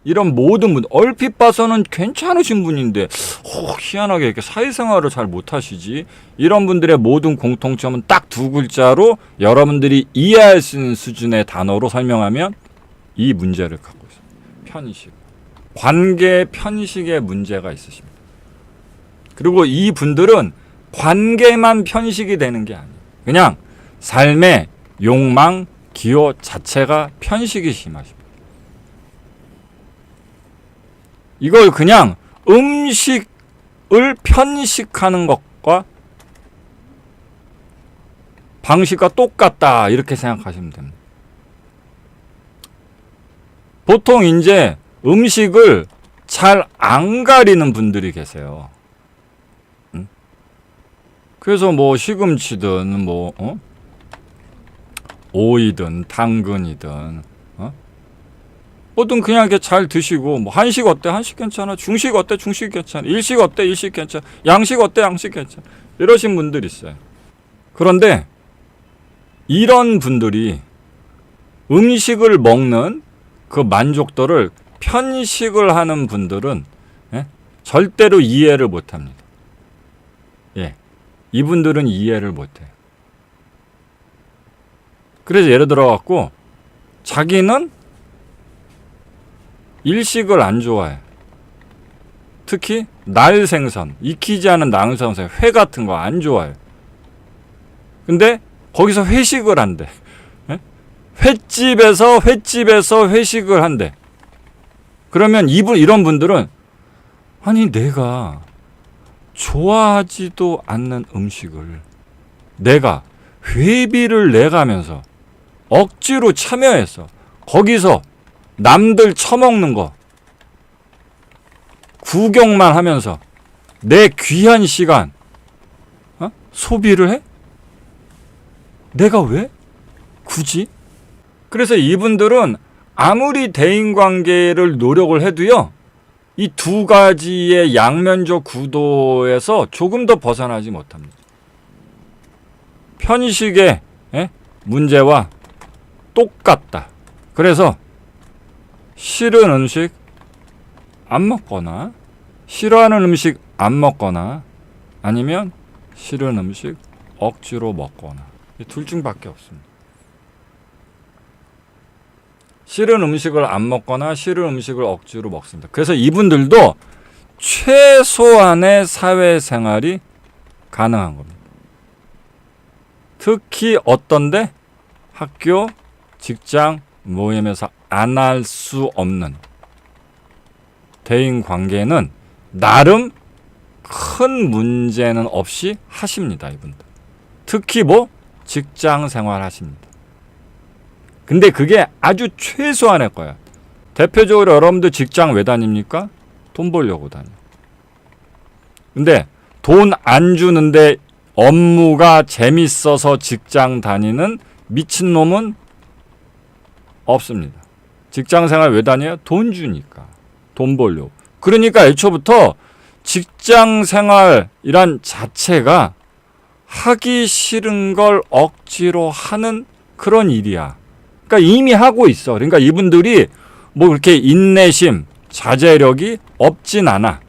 이런 모든 분, 얼핏 봐서는 괜찮으신 분인데 희한하게 이렇게 사회생활을 잘 못하시지. 이런 분들의 모든 공통점은 딱 두 글자로 여러분들이 이해할 수 있는 수준의 단어로 설명하면 이 문제를 갖고 있어요. 편식. 관계 편식의 문제가 있으십니다. 그리고 이 분들은 관계만 편식이 되는 게 아니에요. 그냥 삶의 욕망, 기호 자체가 편식이 심하십니다. 이걸 그냥 음식을 편식하는 것과 방식과 똑같다 이렇게 생각하시면 됩니다. 보통 이제 음식을 잘 안 가리는 분들이 계세요. 그래서 뭐 시금치든 뭐 오이든 당근이든 뭐든 그냥 이렇게 잘 드시고, 뭐 한식 어때? 한식 괜찮아. 중식 어때? 중식 괜찮아. 일식 어때? 일식 괜찮아. 양식 어때? 양식 괜찮아. 이러신 분들이 있어요. 그런데 이런 분들이 음식을 먹는 그 만족도를 편식을 하는 분들은 절대로 이해를 못합니다. 이분들은 이해를 못해요. 그래서 예를 들어 갖고 자기는 일식을 안 좋아해. 특히 날생선, 익히지 않은 날생선, 회 같은 거 안 좋아해. 근데 거기서 회식을 한대. 횟집에서 회식을 한대. 그러면 이런 분들은 아니 내가 좋아하지도 않는 음식을 내가 회비를 내가면서 억지로 참여해서 거기서 남들 처먹는 거 구경만 하면서 내 귀한 시간 소비를 해? 내가 왜? 굳이? 그래서 이분들은 아무리 대인관계를 노력을 해도요, 이 두 가지의 양면적 구도에서 조금 더 벗어나지 못합니다. 편식의 문제와 똑같다. 그래서 싫은 음식 안 먹거나 싫어하는 음식 안 먹거나 아니면 싫은 음식 억지로 먹거나 이 둘 중밖에 없습니다. 싫은 음식을 안 먹거나 싫은 음식을 억지로 먹습니다. 그래서 이분들도 최소한의 사회생활이 가능한 겁니다. 특히 어떤데? 학교, 직장, 모임에서 안 할 수 없는 대인관계는 나름 큰 문제는 없이 하십니다. 이분들. 특히 직장 생활 하십니다. 근데 그게 아주 최소한의 거야. 대표적으로 여러분들 직장 왜 다닙니까? 돈 벌려고 다녀. 근데 돈 안 주는데 업무가 재밌어서 직장 다니는 미친놈은 없습니다. 직장 생활 왜 다녀요? 돈 주니까. 돈 벌려고. 그러니까 애초부터 직장 생활이란 자체가 하기 싫은 걸 억지로 하는 그런 일이야. 그러니까 이미 하고 있어. 그러니까 이분들이 그렇게 인내심, 자제력이 없진 않아.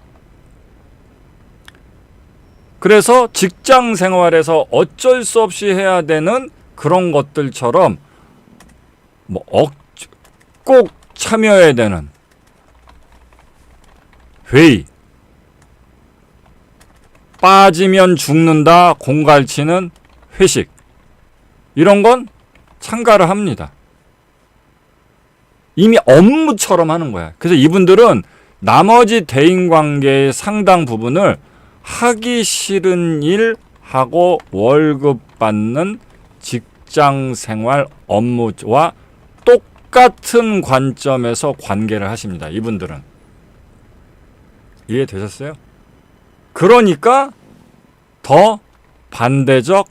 그래서 직장 생활에서 어쩔 수 없이 해야 되는 그런 것들처럼 꼭 참여해야 되는 회의, 빠지면 죽는다 공갈치는 회식, 이런 건 참가를 합니다. 이미 업무처럼 하는 거야. 그래서 이분들은 나머지 대인관계의 상당 부분을 하기 싫은 일 하고 월급 받는 직장생활 업무와 똑같은 관점에서 관계를 하십니다. 이분들은. 이해되셨어요? 그러니까 더 반대적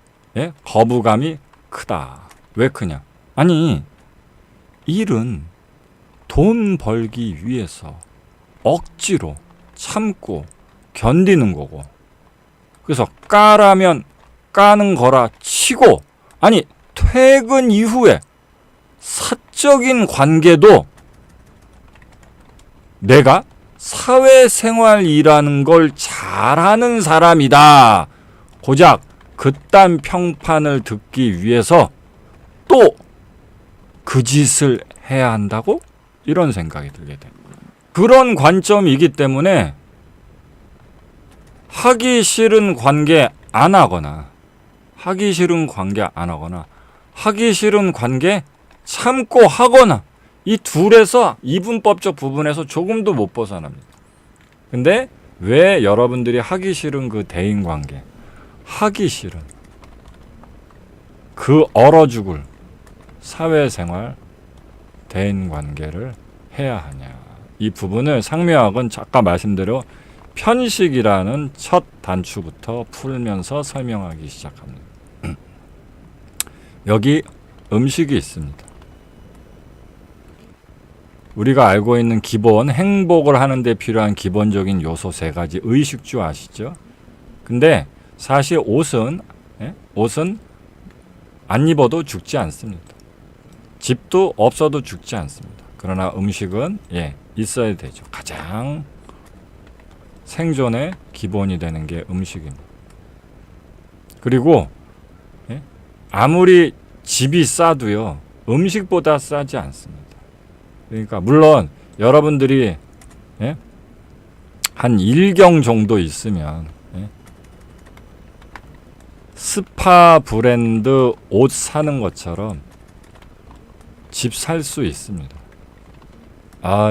거부감이 크다. 왜 크냐? 아니, 일은 돈 벌기 위해서 억지로 참고 견디는 거고, 그래서 까라면 까는 거라 치고, 아니 퇴근 이후에 사적인 관계도 내가 사회생활이라는 걸 잘하는 사람이다. 고작 그딴 평판을 듣기 위해서 또 그 짓을 해야 한다고? 이런 생각이 들게 됩니다. 그런 관점이기 때문에 하기 싫은 관계 안 하거나 하기 싫은 관계 참고 하거나 이 둘에서 이분법적 부분에서 조금도 못 벗어납니다. 근데 왜 여러분들이 하기 싫은 그 대인관계, 하기 싫은 그 얼어 죽을 사회생활 대인관계를 해야 하냐. 이 부분을 상묘학은 아까 말씀대로 편식이라는 첫 단추부터 풀면서 설명하기 시작합니다. 여기 음식이 있습니다. 우리가 알고 있는 기본 행복을 하는 데 필요한 기본적인 요소 3가지 의식주 아시죠? 근데 사실 옷은 안 입어도 죽지 않습니다. 집도 없어도 죽지 않습니다. 그러나 음식은 있어야 되죠. 가장 생존의 기본이 되는 게 음식입니다. 그리고 아무리 집이 싸도요, 음식보다 싸지 않습니다. 그러니까 물론 여러분들이 한 1경 정도 있으면 스파 브랜드 옷 사는 것처럼 집 살 수 있습니다.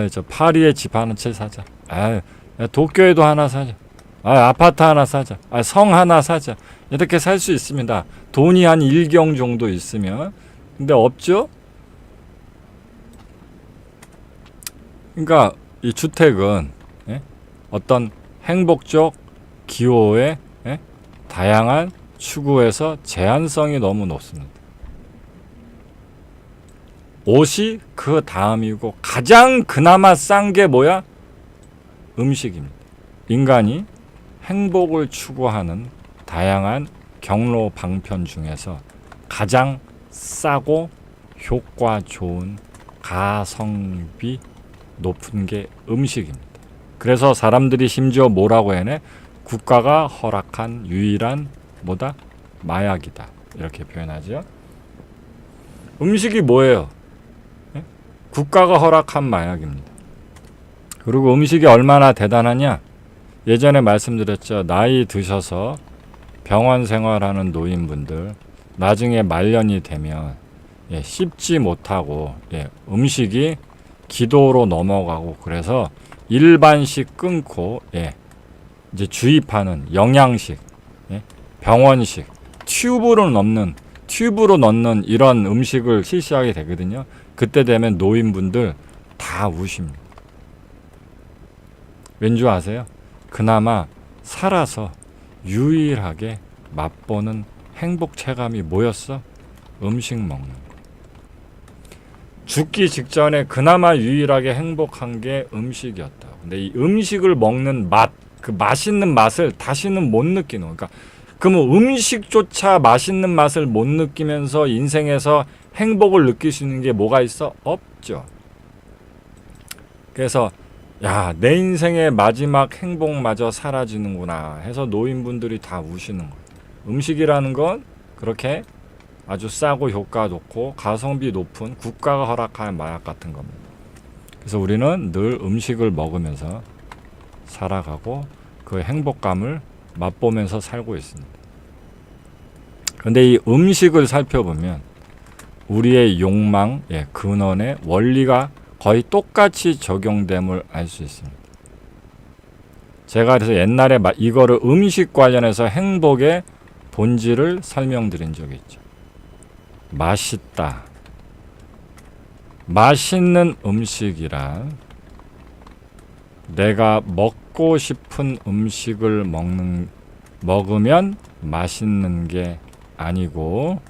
저 파리에 집 하나 채 사자. 도쿄에도 하나 사자. 아파트 하나 사자. 성 하나 사자. 이렇게 살 수 있습니다. 돈이 한 1경 정도 있으면. 근데 없죠? 그러니까 이 주택은 어떤 행복적 기호의 다양한 추구에서 제한성이 너무 높습니다. 옷이 그 다음이고 가장 그나마 싼 게 뭐야? 음식입니다. 인간이 행복을 추구하는 다양한 경로 방편 중에서 가장 싸고 효과 좋은 가성비 높은 게 음식입니다. 그래서 사람들이 심지어 뭐라고 해내? 국가가 허락한 유일한 마약이다. 이렇게 표현하죠. 음식이 뭐예요? 국가가 허락한 마약입니다. 그리고 음식이 얼마나 대단하냐? 예전에 말씀드렸죠. 나이 드셔서 병원 생활하는 노인분들 나중에 말년이 되면 씹지 못하고 음식이 기도로 넘어가고 그래서 일반식 끊고 이제 주입하는 영양식, 병원식, 튜브로 넣는 이런 음식을 실시하게 되거든요. 그때 되면 노인분들 다 우십니다. 왠지 아세요? 그나마 살아서 유일하게 맛보는 행복 체감이 뭐였어? 음식 먹는 거. 죽기 직전에 그나마 유일하게 행복한 게 음식이었다. 근데 이 음식을 먹는 맛, 그 맛있는 맛을 다시는 못 느끼는 거야. 그러니까 그러면 음식조차 맛있는 맛을 못 느끼면서 인생에서 행복을 느낄 수 있는 게 뭐가 있어? 없죠. 그래서 내 인생의 마지막 행복마저 사라지는구나 해서 노인분들이 다 우시는 거예요. 음식이라는 건 그렇게 아주 싸고 효과 좋고 가성비 높은 국가가 허락한 마약 같은 겁니다. 그래서 우리는 늘 음식을 먹으면서 살아가고 그 행복감을 맛보면서 살고 있습니다. 그런데 이 음식을 살펴보면 우리의 욕망, 근원의 원리가 거의 똑같이 적용됨을 알 수 있습니다. 제가 그래서 옛날에 이거를 음식 관련해서 행복의 본질을 설명드린 적이 있죠. 맛있다. 맛있는 음식이란 내가 먹고 싶은 음식을 먹으면 맛있는 게 아니고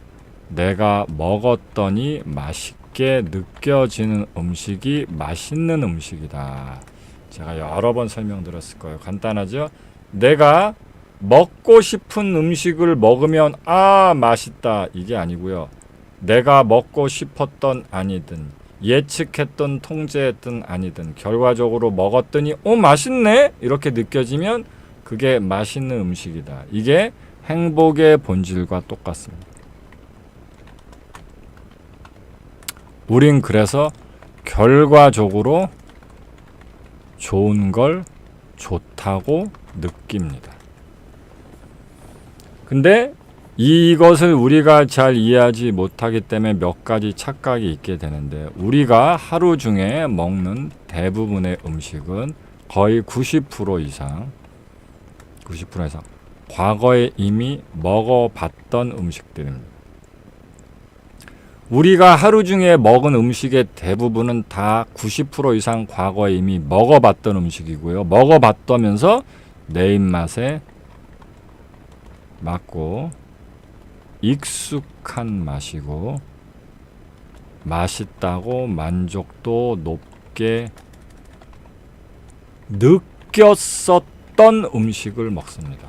내가 먹었더니 맛있게 느껴지는 음식이 맛있는 음식이다. 제가 여러 번 설명드렸을 거예요. 간단하죠? 내가 먹고 싶은 음식을 먹으면 맛있다 이게 아니고요. 내가 먹고 싶었던 아니든 예측했던 통제했든 아니든 결과적으로 먹었더니 맛있네 이렇게 느껴지면 그게 맛있는 음식이다. 이게 행복의 본질과 똑같습니다. 우린 그래서 결과적으로 좋은 걸 좋다고 느낍니다. 근데 이것을 우리가 잘 이해하지 못하기 때문에 몇 가지 착각이 있게 되는데, 우리가 하루 중에 먹는 대부분의 음식은 거의 90% 이상 과거에 이미 먹어봤던 음식들입니다. 우리가 하루 중에 먹은 음식의 대부분은 다 90% 이상 과거에 이미 먹어봤던 음식이고요. 먹어봤다면서 내 입맛에 맞고 익숙한 맛이고 맛있다고 만족도 높게 느꼈었던 음식을 먹습니다.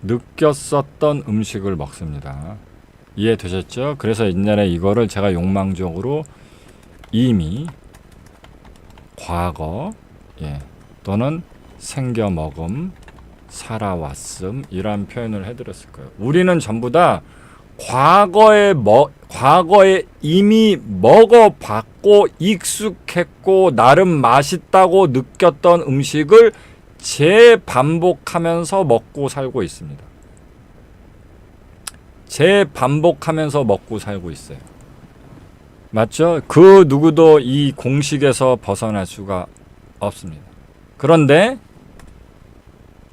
느꼈었던 음식을 먹습니다. 이해되셨죠? 그래서 옛날에 이거를 제가 욕망적으로 이미 과거 또는 생겨 먹음, 살아왔음 이란 표현을 해드렸을 거예요. 우리는 전부 다 과거에 이미 먹어봤고 익숙했고 나름 맛있다고 느꼈던 음식을 재반복하면서 먹고 살고 있습니다. 재반복하면서 먹고 살고 있어요. 맞죠? 그 누구도 이 공식에서 벗어날 수가 없습니다. 그런데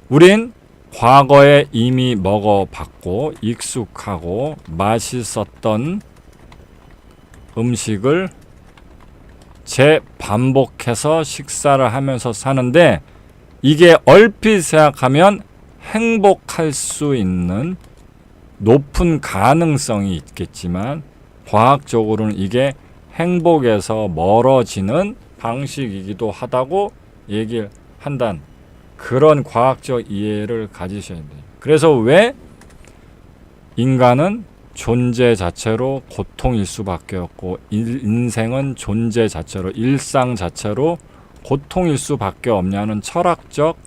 우린 과거에 이미 먹어봤고 익숙하고 맛있었던 음식을 재반복해서 식사를 하면서 사는데, 이게 얼핏 생각하면 행복할 수 있는 높은 가능성이 있겠지만 과학적으로는 이게 행복에서 멀어지는 방식이기도 하다고 얘기를 한다는 그런 과학적 이해를 가지셔야 돼요. 그래서 왜 인간은 존재 자체로 고통일 수밖에 없고 인생은 존재 자체로 일상 자체로 고통일 수밖에 없냐는 철학적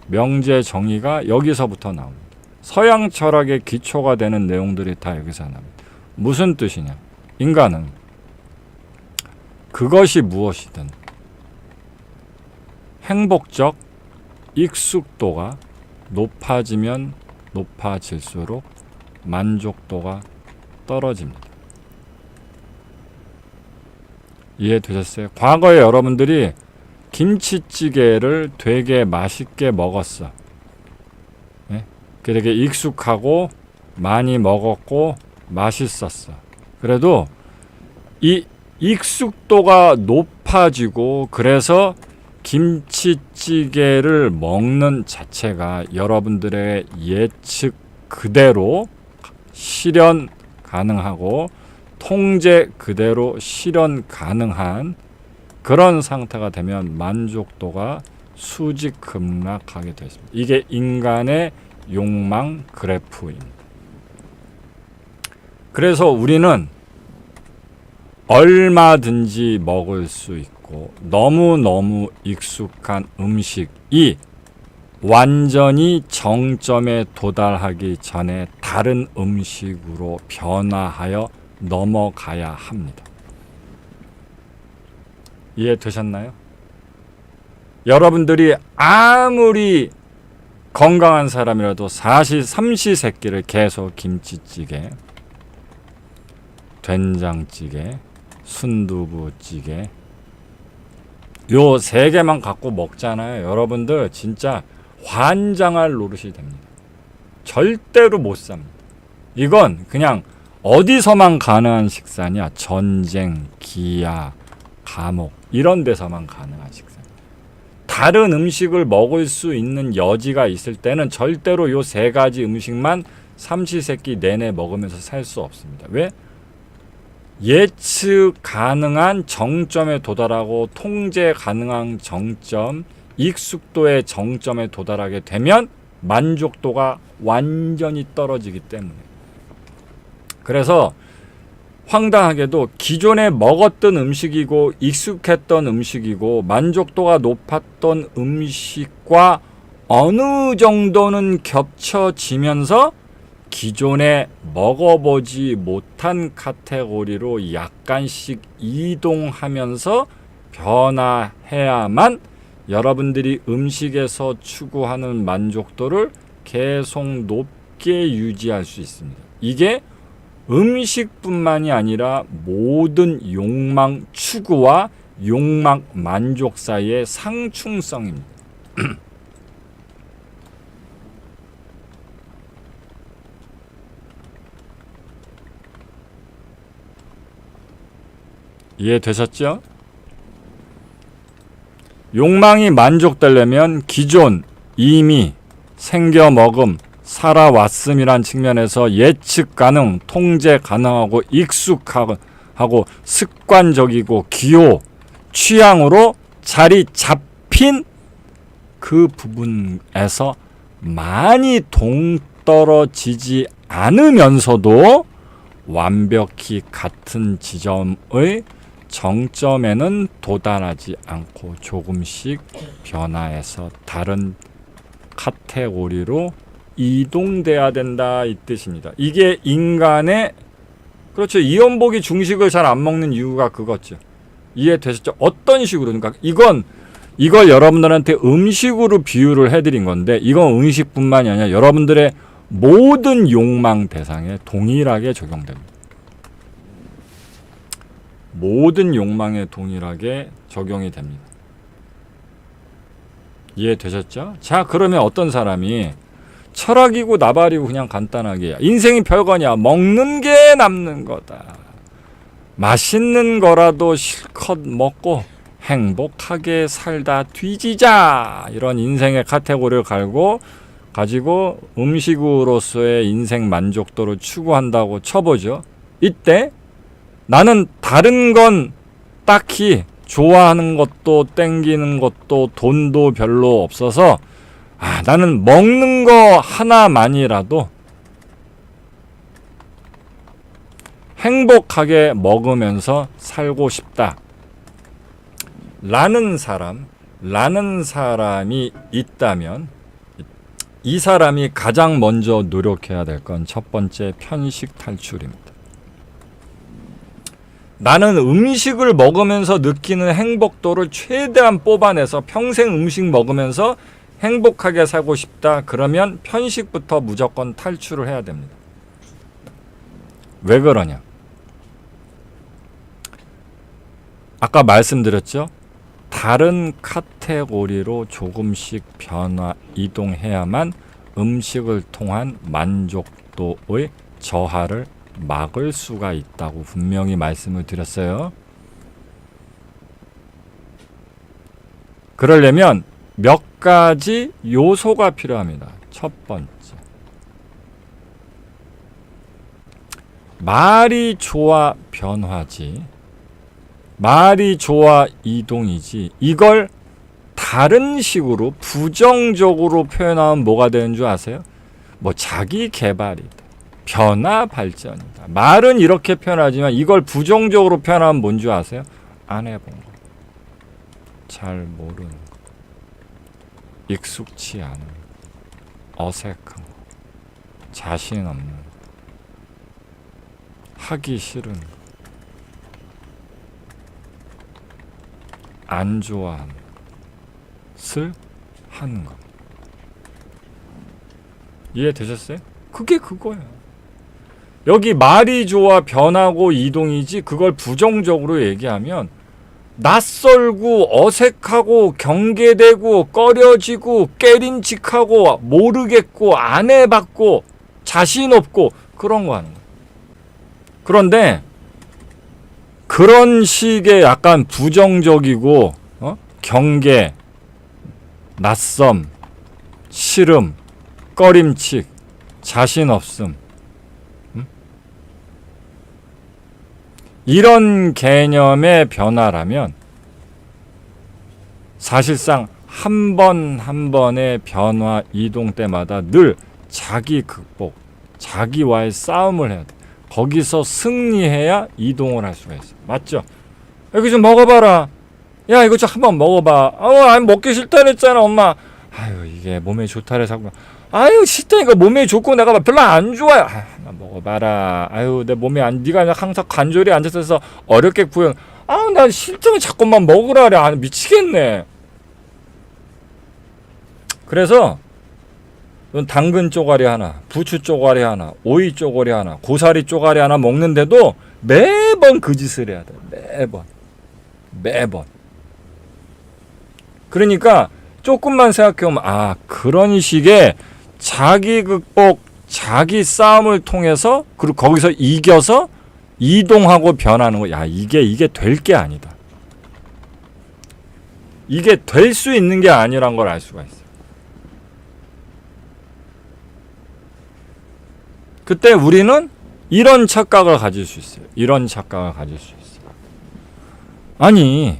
명제 정의가 여기서부터 나옵니다. 서양 철학의 기초가 되는 내용들이 다 여기서 나옵니다. 무슨 뜻이냐? 인간은 그것이 무엇이든 행복적 익숙도가 높아지면 높아질수록 만족도가 떨어집니다. 이해되셨어요? 과거에 여러분들이 김치찌개를 되게 맛있게 먹었어. 되게 익숙하고 많이 먹었고 맛있었어. 그래도 이 익숙도가 높아지고 그래서 김치찌개를 먹는 자체가 여러분들의 예측 그대로 실현 가능하고 통제 그대로 실현 가능한 그런 상태가 되면 만족도가 수직 급락하게 되어 있습니다. 이게 인간의 욕망 그래프입니다. 그래서 우리는 얼마든지 먹을 수 있고 너무너무 익숙한 음식이 완전히 정점에 도달하기 전에 다른 음식으로 변화하여 넘어가야 합니다. 이해되셨나요? 여러분들이 아무리 건강한 사람이라도 사실 삼시세끼를 계속 김치찌개, 된장찌개, 순두부찌개 요 세 개만 갖고 먹잖아요. 여러분들 진짜 환장할 노릇이 됩니다. 절대로 못 삽니다. 이건 그냥 어디서만 가능한 식사냐? 전쟁, 기아, 감옥 이런 데서만 가능한 식사. 다른 음식을 먹을 수 있는 여지가 있을 때는 절대로 요 세 가지 음식만 삼시세끼 내내 먹으면서 살 수 없습니다. 왜? 예측 가능한 정점에 도달하고 통제 가능한 정점, 익숙도의 정점에 도달하게 되면 만족도가 완전히 떨어지기 때문에. 그래서 황당하게도 기존에 먹었던 음식이고 익숙했던 음식이고 만족도가 높았던 음식과 어느 정도는 겹쳐지면서 기존에 먹어보지 못한 카테고리로 약간씩 이동하면서 변화해야만 여러분들이 음식에서 추구하는 만족도를 계속 높게 유지할 수 있습니다. 이게 음식뿐만이 아니라 모든 욕망 추구와 욕망 만족 사이의 상충성입니다. 이해되셨죠? 욕망이 만족되려면 기존 이미 생겨 먹음, 살아왔음이란 측면에서 예측 가능, 통제 가능하고 익숙하고 습관적이고 기호, 취향으로 자리 잡힌 그 부분에서 많이 동떨어지지 않으면서도 완벽히 같은 지점의 정점에는 도달하지 않고 조금씩 변화해서 다른 카테고리로 이동돼야 된다 이 뜻입니다. 이게 인간의 그렇죠. 이연복이 중식을 잘 안 먹는 이유가 그거죠. 이해되셨죠? 어떤 식으로 그러니까 이걸 여러분들한테 음식으로 비유를 해드린 건데 이건 음식뿐만이 아니라 여러분들의 모든 욕망 대상에 동일하게 적용됩니다. 모든 욕망에 동일하게 적용이 됩니다. 이해되셨죠? 자, 그러면 어떤 사람이 철학이고 나발이고 그냥 간단하게 인생이 별거냐, 먹는 게 남는 거다, 맛있는 거라도 실컷 먹고 행복하게 살다 뒤지자, 이런 인생의 카테고리를 가지고 음식으로서의 인생 만족도를 추구한다고 쳐보죠. 이때 나는 다른 건 딱히 좋아하는 것도 땡기는 것도 돈도 별로 없어서 나는 먹는 거 하나만이라도 행복하게 먹으면서 살고 싶다 라는 사람이 있다면 이 사람이 가장 먼저 노력해야 될 건 첫 번째 편식 탈출입니다. 나는 음식을 먹으면서 느끼는 행복도를 최대한 뽑아내서 평생 음식 먹으면서 행복하게 살고 싶다. 그러면 편식부터 무조건 탈출을 해야 됩니다. 왜 그러냐? 아까 말씀드렸죠? 다른 카테고리로 조금씩 변화, 이동해야만 음식을 통한 만족도의 저하를 막을 수가 있다고 분명히 말씀을 드렸어요. 그러려면 몇 가지 요소가 필요합니다. 첫 번째, 말이 좋아 변화지, 말이 좋아 이동이지, 이걸 다른 식으로 부정적으로 표현하면 뭐가 되는 줄 아세요? 뭐 자기 개발이다, 변화 발전이다. 말은 이렇게 표현하지만 이걸 부정적으로 표현하면 뭔지 아세요? 안 해본 거, 잘 모르는 거, 익숙치 않은 거, 어색한 거, 자신 없는 거, 하기 싫은 거, 안 좋아하는 것을 하는 거. 이해되셨어요? 그게 그거예요. 여기 말이 좋아 변하고 이동이지, 그걸 부정적으로 얘기하면 낯설고 어색하고 경계되고 꺼려지고 깨림칙하고 모르겠고 안 해봤고 자신 없고 그런 거 하는 거예요. 그런데 그런 식의 약간 부정적이고 경계, 낯섦, 싫음, 꺼림칙, 자신 없음, 이런 개념의 변화라면 사실상 한 번 한 번의 변화 이동 때마다 늘 자기 극복, 자기와의 싸움을 해야 돼. 거기서 승리해야 이동을 할 수가 있어. 맞죠? 여기 좀 먹어봐라. 야, 이거 좀 한번 먹어봐. 아니 먹기 싫다 그랬잖아 엄마. 아유, 이게 몸에 좋다 그래서 아유, 싫다니까. 몸에 좋고 내가 별로 안 좋아요. 한번 먹어봐라. 아유, 내 몸에 네가 항상 관절이 안 좋아서 어렵게 구형. 아우, 나 싫다면 자꾸만 먹으라 그래. 아, 미치겠네. 그래서 당근 쪼가리 하나, 부추 쪼가리 하나, 오이 쪼가리 하나, 고사리 쪼가리 하나 먹는데도 매번 그 짓을 해야 돼. 매번. 그러니까 조금만 생각해보면 그런 식의 자기 극복, 자기 싸움을 통해서 그리고 거기서 이겨서 이동하고 변하는 거. 야, 이게 될 게 아니다. 이게 될 수 있는 게 아니란 걸 알 수가 있어. 그때 우리는 이런 착각을 가질 수 있어요. 아니,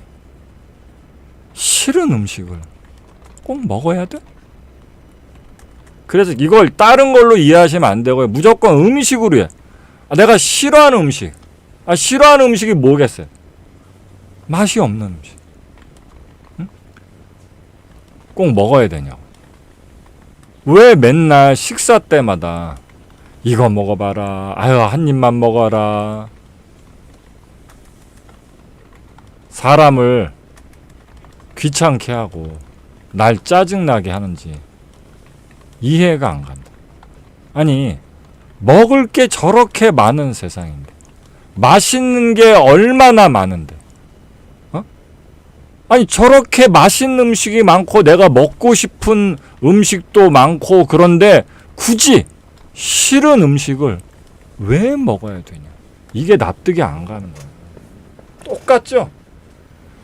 싫은 음식을 꼭 먹어야 돼? 그래서 이걸 다른 걸로 이해하시면 안 되고요. 무조건 음식으로 해. 내가 싫어하는 음식. 싫어하는 음식이 뭐겠어요? 맛이 없는 음식. 응? 꼭 먹어야 되냐고. 왜 맨날 식사 때마다 이거 먹어봐라. 아유, 한 입만 먹어라. 사람을 귀찮게 하고 날 짜증나게 하는지 이해가 안 간다. 아니, 먹을 게 저렇게 많은 세상인데, 맛있는 게 얼마나 많은데, 아니, 저렇게 맛있는 음식이 많고 내가 먹고 싶은 음식도 많고 그런데 굳이 싫은 음식을 왜 먹어야 되냐? 이게 납득이 안 가는 거예요. 똑같죠?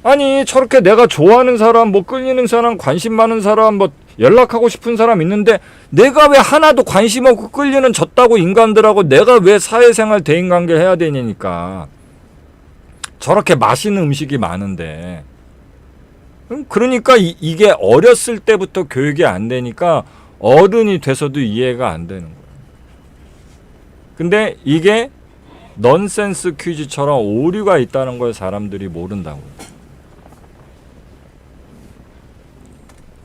아니, 저렇게 내가 좋아하는 사람, 끌리는 사람, 관심 많은 사람, 연락하고 싶은 사람 있는데 내가 왜 하나도 관심 없고 끌리는 졌다고 인간들하고 내가 왜 사회생활 대인관계를 해야 되냐니까. 저렇게 맛있는 음식이 많은데. 그러니까 이게 어렸을 때부터 교육이 안 되니까 어른이 돼서도 이해가 안 되는 거예요. 근데 이게 넌센스 퀴즈처럼 오류가 있다는 걸 사람들이 모른다고요.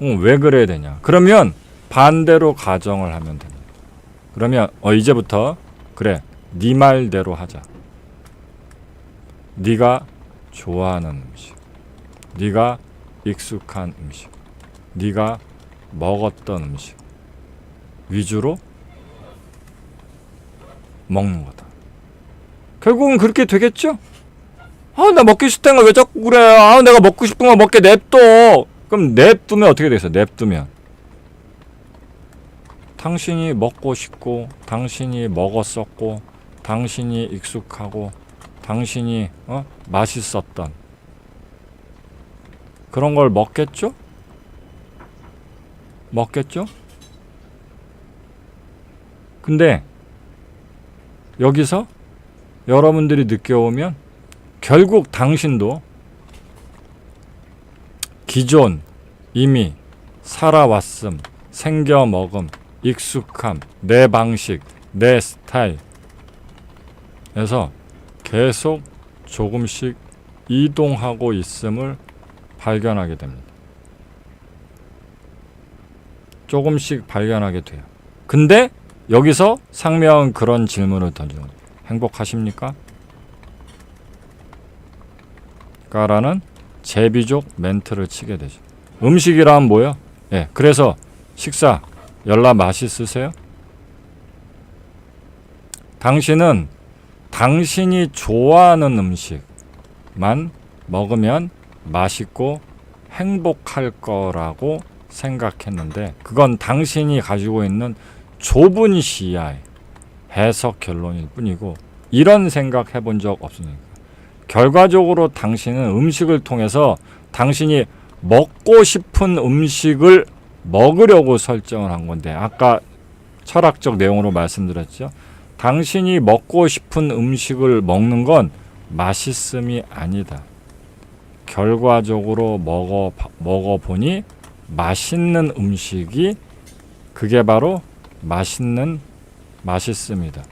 왜 그래야 되냐? 그러면 반대로 가정을 하면 됩니다. 그러면 이제부터 그래, 네 말대로 하자. 네가 좋아하는 음식, 네가 익숙한 음식, 네가 먹었던 음식 위주로 먹는 거다. 결국은 그렇게 되겠죠? 나 먹기 싫다는 거 왜 자꾸 그래? 내가 먹고 싶은 거 먹게 냅둬. 그럼 냅두면 어떻게 되겠어? 냅두면 당신이 먹고 싶고, 당신이 먹었었고, 당신이 익숙하고, 당신이 맛있었던 그런 걸 먹겠죠? 근데 여기서 여러분들이 느껴오면 결국 당신도 기존 이미 살아왔음, 생겨먹음, 익숙함, 내 방식, 내 스타일에서 계속 조금씩 이동하고 있음을 발견하게 됩니다. 조금씩 발견하게 돼요. 근데 여기서 상명은 그런 질문을 던지는 거예요. 행복하십니까? 라는 제비족 멘트를 치게 되죠. 음식이란 뭐예요? 그래서 식사, 열라 맛있으세요? 당신은 당신이 좋아하는 음식만 먹으면 맛있고 행복할 거라고 생각했는데 그건 당신이 가지고 있는 좁은 시야의 해석 결론일 뿐이고 이런 생각 해본 적 없으니까. 결과적으로 당신은 음식을 통해서 당신이 먹고 싶은 음식을 먹으려고 설정을 한 건데 아까 철학적 내용으로 말씀드렸죠. 당신이 먹고 싶은 음식을 먹는 건 맛있음이 아니다. 결과적으로 먹어보니 맛있는 음식이 그게 바로 맛있습니다.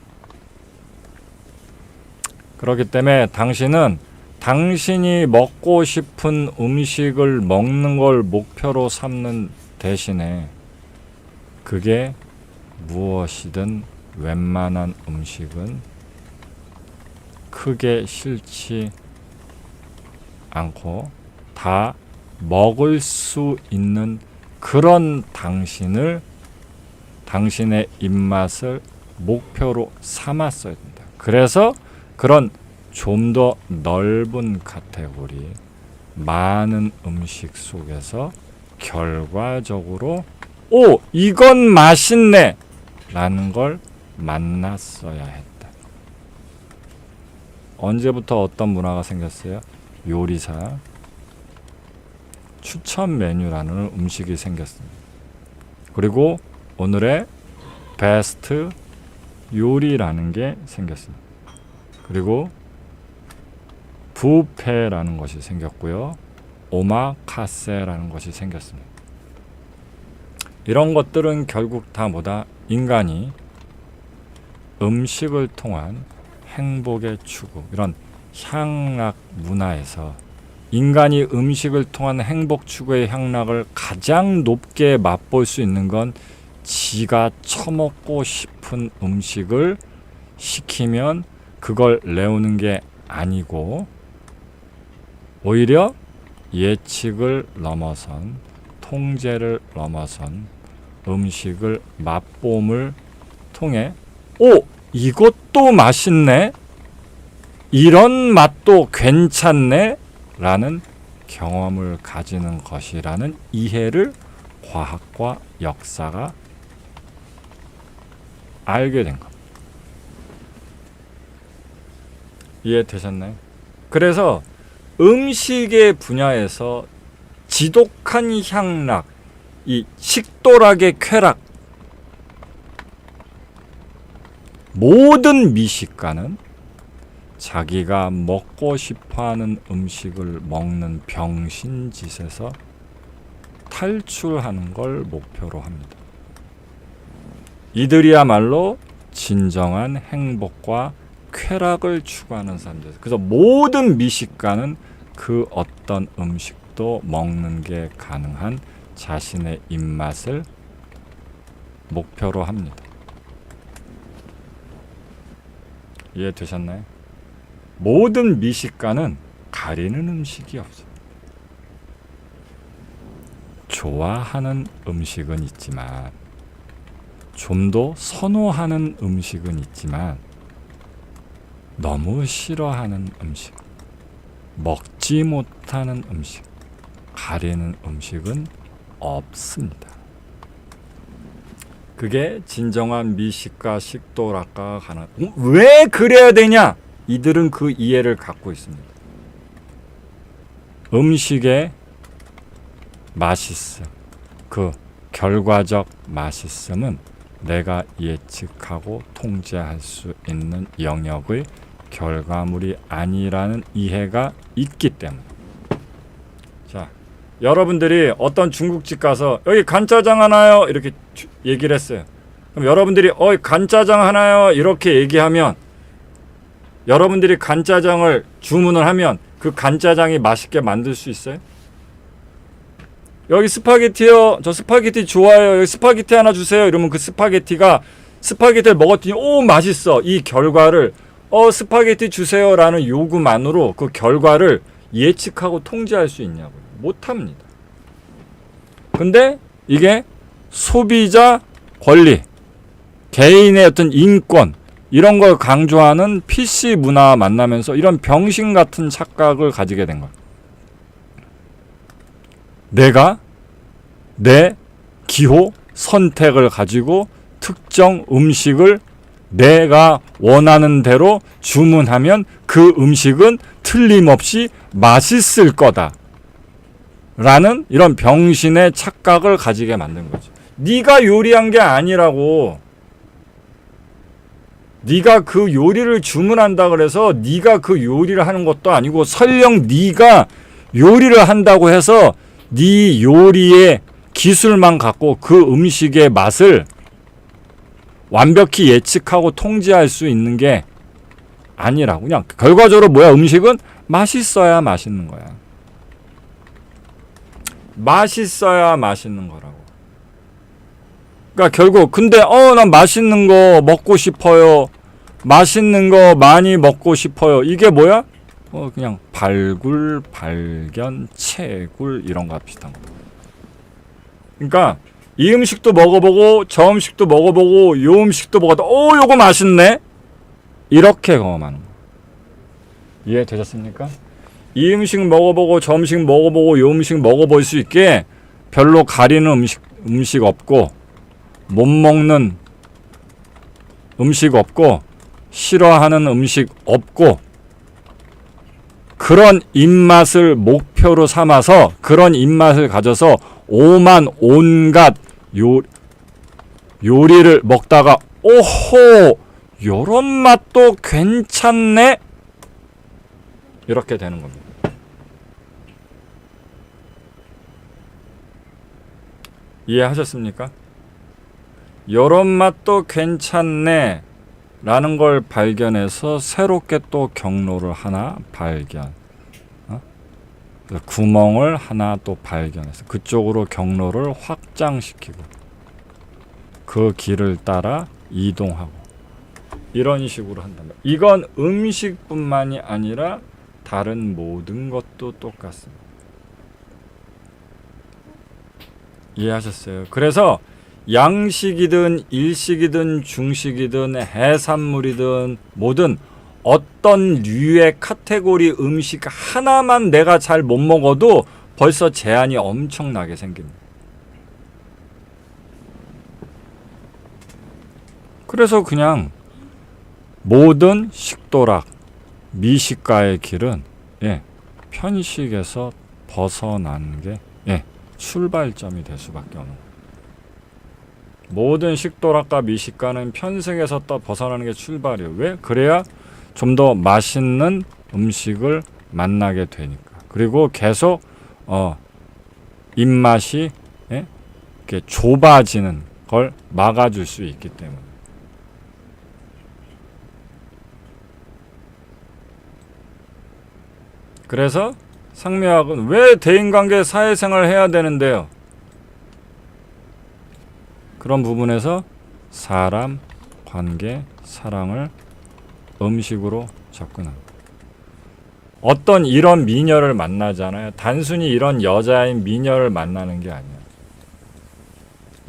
그렇기 때문에 당신은 당신이 먹고 싶은 음식을 먹는 걸 목표로 삼는 대신에 그게 무엇이든 웬만한 음식은 크게 싫지 않고 다 먹을 수 있는 그런 당신을, 당신의 입맛을 목표로 삼았어야 된다. 그래서 그런 좀 더 넓은 카테고리, 많은 음식 속에서 결과적으로 오! 이건 맛있네! 라는 걸 만났어야 했다. 언제부터 어떤 문화가 생겼어요? 요리사 추천 메뉴라는 음식이 생겼습니다. 그리고 오늘의 베스트 요리라는 게 생겼습니다. 그리고 뷔페라는 것이 생겼고요. 오마카세라는 것이 생겼습니다. 이런 것들은 결국 다 뭐다? 인간이 음식을 통한 행복의 추구, 이런 향락 문화에서 인간이 음식을 통한 행복 추구의 향락을 가장 높게 맛볼 수 있는 건 지가 처먹고 싶은 음식을 시키면 그걸 내오는 게 아니고 오히려 예측을 넘어선, 통제를 넘어선 음식을 맛봄을 통해 오! 이것도 맛있네? 이런 맛도 괜찮네? 라는 경험을 가지는 것이라는 이해를 과학과 역사가 알게 된 겁니다. 이해되셨나요? 그래서 음식의 분야에서 지독한 향락, 이 식도락의 쾌락, 모든 미식가는 자기가 먹고 싶어하는 음식을 먹는 병신짓에서 탈출하는 걸 목표로 합니다. 이들이야말로 진정한 행복과 쾌락을 추구하는 사람들. 그래서 모든 미식가는 그 어떤 음식도 먹는 게 가능한 자신의 입맛을 목표로 합니다. 이해되셨나요? 모든 미식가는 가리는 음식이 없어요. 좋아하는 음식은 있지만, 좀 더 선호하는 음식은 있지만, 너무 싫어하는 음식, 먹지 못하는 음식, 가리는 음식은 없습니다. 그게 진정한 미식가, 식도락가가 가능. 왜 그래야 되냐? 이들은 그 이해를 갖고 있습니다. 음식의 맛있음, 그 결과적 맛있음은 내가 예측하고 통제할 수 있는 영역의 결과물이 아니라는 이해가 있기 때문에. 자, 여러분들이 어떤 중국집 가서 여기 간짜장 하나요? 이렇게 얘기를 했어요. 그럼 여러분들이 간짜장 하나요? 이렇게 얘기하면 여러분들이 간짜장을 주문을 하면 그 간짜장이 맛있게 만들 수 있어요? 여기 스파게티요. 저 스파게티 좋아요. 여기 스파게티 하나 주세요. 이러면 그 스파게티를 먹었더니 오 맛있어. 이 결과를 스파게티 주세요라는 요구만으로 그 결과를 예측하고 통제할 수 있냐고요. 못합니다. 근데 이게 소비자 권리, 개인의 어떤 인권 이런 걸 강조하는 PC 문화와 만나면서 이런 병신 같은 착각을 가지게 된 거예요. 내가 내 기호, 선택을 가지고 특정 음식을 내가 원하는 대로 주문하면 그 음식은 틀림없이 맛있을 거다 라는 이런 병신의 착각을 가지게 만든 거죠. 네가 요리한 게 아니라고. 네가 그 요리를 주문한다 그래서 네가 그 요리를 하는 것도 아니고, 설령 네가 요리를 한다고 해서 네 요리의 기술만 갖고 그 음식의 맛을 완벽히 예측하고 통제할 수 있는 게 아니라고. 그냥 결과적으로 뭐야? 음식은 맛있어야 맛있는 거야. 맛있어야 맛있는 거라고. 그러니까 결국 근데 난 맛있는 거 먹고 싶어요. 맛있는 거 많이 먹고 싶어요. 이게 뭐야? 그냥 발굴, 발견, 채굴 이런 거 비슷한 거. 그러니까 이 음식도 먹어보고 저 음식도 먹어보고 요 음식도 먹어도 요거 맛있네. 이렇게 경험하는 거. 이해되셨습니까? 이 음식 먹어보고 저 음식 먹어보고 요 음식 먹어볼 수 있게 별로 가리는 음식 없고 못 먹는 음식 없고 싫어하는 음식 없고 그런 입맛을 목표로 삼아서 그런 입맛을 가져서 온갖 요리를 먹다가 오호 요런 맛도 괜찮네 이렇게 되는 겁니다. 이해하셨습니까? 요런 맛도 괜찮네 라는 걸 발견해서 새롭게 또 경로를 하나 발견, 구멍을 하나 또 발견해서 그쪽으로 경로를 확장시키고 그 길을 따라 이동하고 이런 식으로 한단 말이에요. 이건 음식뿐만이 아니라 다른 모든 것도 똑같습니다. 이해하셨어요? 그래서 양식이든 일식이든 중식이든 해산물이든 뭐든 어떤 류의 카테고리 음식 하나만 내가 잘 못 먹어도 벌써 제한이 엄청나게 생깁니다. 그래서 그냥 모든 식도락, 미식가의 길은 편식에서 벗어나는 게 출발점이 될 수밖에 없는 거예요. 모든 식도락과 미식가는 편식에서 또 벗어나는 게 출발이에요. 왜? 그래야 좀 더 맛있는 음식을 만나게 되니까. 그리고 계속 입맛이 이렇게 좁아지는 걸 막아줄 수 있기 때문에. 그래서 상묘학은 왜 대인관계 사회생활을 해야 되는데요? 그런 부분에서 사람, 관계, 사랑을 음식으로 접근합니다. 어떤 이런 미녀를 만나잖아요. 단순히 이런 여자인 미녀를 만나는 게 아니야.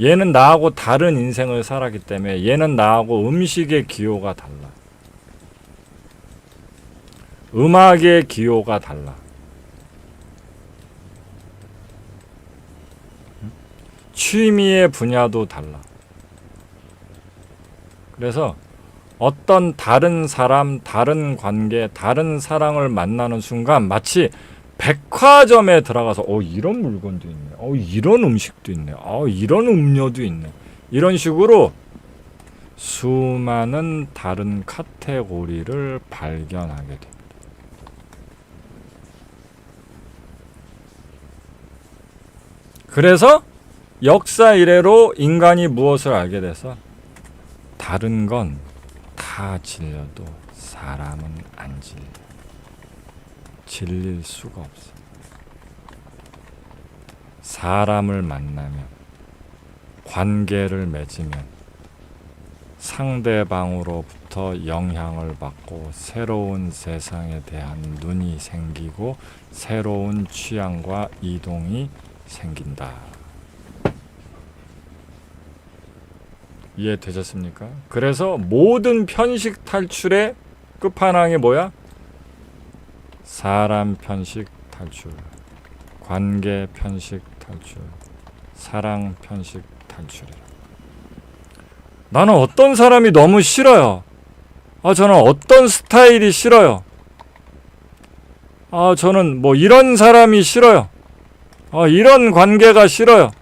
얘는 나하고 다른 인생을 살았기 때문에 얘는 나하고 음식의 기호가 달라. 음악의 기호가 달라. 취미의 분야도 달라. 그래서 어떤 다른 사람, 다른 관계, 다른 사랑을 만나는 순간 마치 백화점에 들어가서 이런 물건도 있네. 이런 음식도 있네. 이런 음료도 있네. 이런 식으로 수많은 다른 카테고리를 발견하게 됩니다. 그래서 역사 이래로 인간이 무엇을 알게 돼서 다른 건 다 질려도 사람은 안 질려. 질릴 수가 없어. 사람을 만나면 관계를 맺으면 상대방으로부터 영향을 받고 새로운 세상에 대한 눈이 생기고 새로운 취향과 이동이 생긴다. 이해되셨습니까? 그래서 모든 편식 탈출의 끝판왕이 뭐야? 사람 편식 탈출, 관계 편식 탈출, 사랑 편식 탈출이라. 나는 어떤 사람이 너무 싫어요. 저는 어떤 스타일이 싫어요. 저는 뭐 이런 사람이 싫어요. 이런 관계가 싫어요.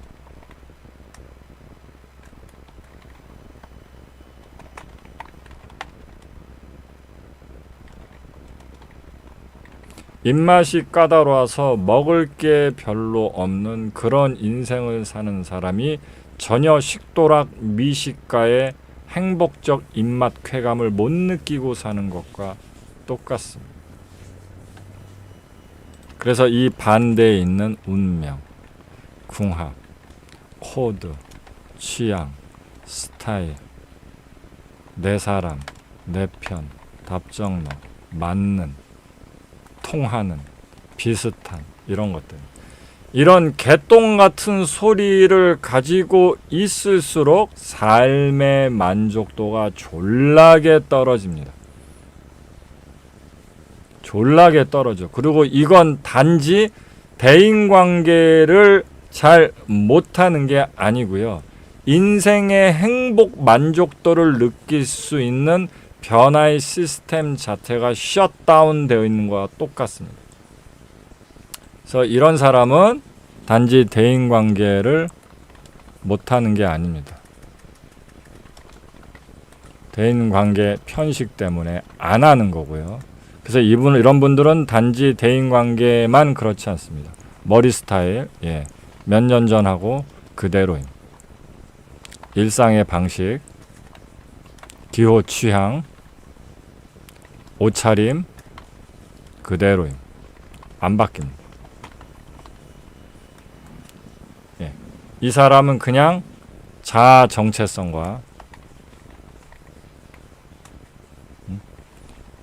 입맛이 까다로워서 먹을 게 별로 없는 그런 인생을 사는 사람이 전혀 식도락 미식가의 행복적 입맛 쾌감을 못 느끼고 사는 것과 똑같습니다. 그래서 이 반대에 있는 운명, 궁합, 코드, 취향, 스타일, 내 사람, 내 편, 답정너, 맞는, 통하는, 비슷한 이런 것들, 이런 개똥 같은 소리를 가지고 있을수록 삶의 만족도가 졸라게 떨어집니다. 졸라게 떨어져. 그리고 이건 단지 대인관계를 잘 못하는 게 아니고요. 인생의 행복 만족도를 느낄 수 있는 변화의 시스템 자체가 셧다운 되어 있는 것과 똑같습니다. 그래서 이런 사람은 단지 대인관계를 못하는 게 아닙니다. 대인관계 편식 때문에 안 하는 거고요. 그래서 이런 분들은 단지 대인관계만 그렇지 않습니다. 머리 스타일, 몇 년 전하고 그대로입니다. 일상의 방식, 기호 취향, 옷차림 그대로입니다. 안 바뀝니다. 이 사람은 그냥 자아 정체성과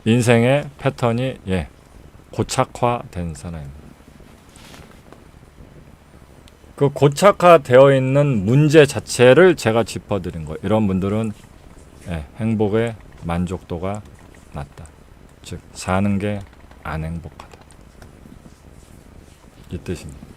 인생의 패턴이 고착화된 사람입니다. 그 고착화되어 있는 문제 자체를 제가 짚어드린 거예요. 이런 분들은 행복의 만족도가 낮다. 즉 사는 게 안 행복하다. 이 뜻입니다.